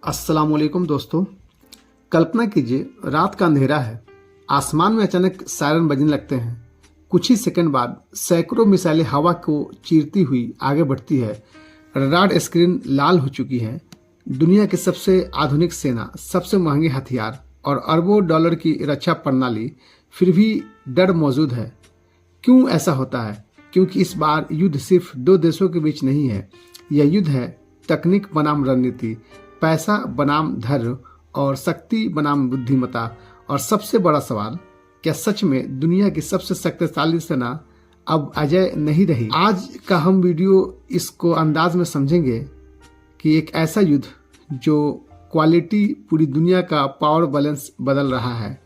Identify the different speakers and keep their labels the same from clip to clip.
Speaker 1: अस्सलाम वालेकुम दोस्तों। कल्पना कीजिए रात का अंधेरा है, आसमान में अचानक सायरन बजने लगते हैं। कुछ ही सेकंड बाद सैकड़ों मिसाइलें हवा को चीरती हुई आगे बढ़ती है। रडार स्क्रीन लाल हो चुकी है। दुनिया की सबसे आधुनिक सेना, सबसे महंगे हथियार और अरबों डॉलर की रक्षा प्रणाली, फिर भी डर मौजूद है। क्यों ऐसा होता है? क्योंकि इस बार युद्ध सिर्फ दो देशों के बीच नहीं है। यह युद्ध है तकनीक बनाम रणनीति, पैसा बनाम धैर्य और शक्ति बनाम बुद्धिमत्ता। और सबसे बड़ा सवाल, क्या सच में दुनिया की सबसे शक्तिशाली सेना अब अजय नहीं रही? आज का हम वीडियो इसको अंदाज में समझेंगे कि एक ऐसा युद्ध जो क्वालिटी पूरी दुनिया का पावर बैलेंस बदल रहा है।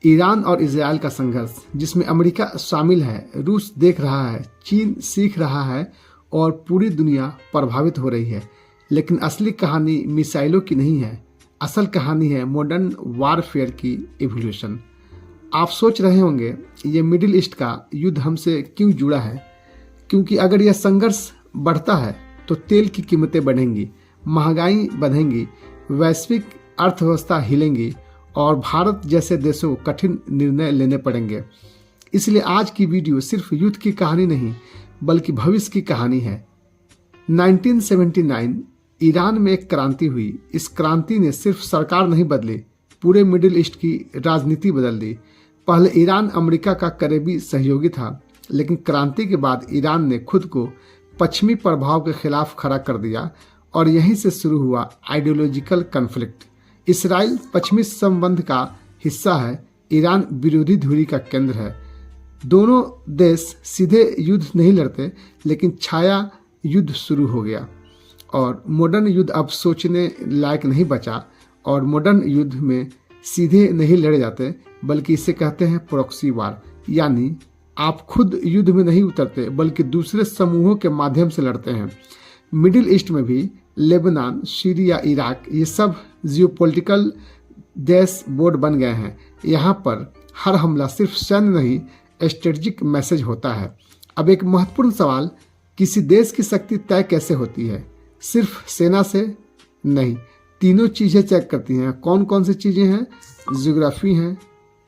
Speaker 1: ईरान और इजराइल का संघर्ष जिसमें अमेरिका शामिल है, रूस देख रहा है, चीन सीख रहा है और पूरी दुनिया प्रभावित हो रही है। लेकिन असली कहानी मिसाइलों की नहीं है, असल कहानी है मॉडर्न वारफेयर की इवोल्यूशन। आप सोच रहे होंगे ये मिडिल ईस्ट का युद्ध हमसे क्यों जुड़ा है? क्योंकि अगर यह संघर्ष बढ़ता है तो तेल की कीमतें बढ़ेंगी, महंगाई बढ़ेगी, वैश्विक अर्थव्यवस्था हिलेंगी और भारत जैसे देशों को कठिन निर्णय लेने पड़ेंगे। इसलिए आज की वीडियो सिर्फ युद्ध की कहानी नहीं बल्कि भविष्य की कहानी है। 1979 ईरान में एक क्रांति हुई। इस क्रांति ने सिर्फ सरकार नहीं बदली, पूरे मिडिल ईस्ट की राजनीति बदल दी। पहले ईरान अमेरिका का करीबी सहयोगी था, लेकिन क्रांति के बाद ईरान ने खुद को पश्चिमी प्रभाव के खिलाफ खड़ा कर दिया और यहीं से शुरू हुआ आइडियोलॉजिकल कॉन्फ्लिक्ट। इसराइल पश्चिमी संबंध का हिस्सा है, ईरान विरोधी धुरी का केंद्र है। दोनों देश सीधे युद्ध नहीं लड़ते, लेकिन छाया युद्ध शुरू हो गया और मॉडर्न युद्ध अब सोचने लायक नहीं बचा। और मॉडर्न युद्ध में सीधे नहीं लड़े जाते बल्कि इसे कहते हैं प्रॉक्सी वार, यानी आप खुद युद्ध में नहीं उतरते बल्कि दूसरे समूहों के माध्यम से लड़ते हैं। मिडिल ईस्ट में भी लेबनान, सीरिया, इराक, ये सब जियोपॉलिटिकल देश बोर्ड बन गए हैं। यहाँ पर हर हमला सिर्फ सैन्य नहीं, स्ट्रेटेजिक मैसेज होता है। अब एक महत्वपूर्ण सवाल, किसी देश की शक्ति तय कैसे होती है? सिर्फ सेना से नहीं, तीनों चीजें चेक करती हैं। कौन कौन सी चीजें हैं? ज्योग्राफी है,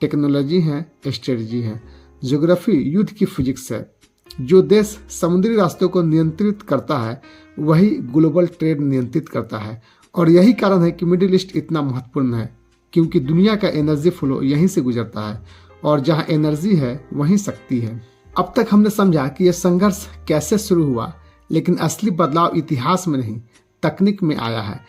Speaker 1: टेक्नोलॉजी है, स्ट्रेटजी है। ज्योग्राफी युद्ध की फिजिक्स है। जो देश समुद्री रास्तों को नियंत्रित करता है वही ग्लोबल ट्रेड नियंत्रित करता है। और यही कारण है कि मिडिल ईस्ट इतना महत्वपूर्ण है, क्योंकि दुनिया का एनर्जी फ्लो यहीं से गुजरता है और जहां एनर्जी है वहीं शक्ति है। अब तक हमने समझा कि यह संघर्ष कैसे शुरू हुआ, लेकिन असली बदलाव इतिहास में नहीं तकनीक में आया है।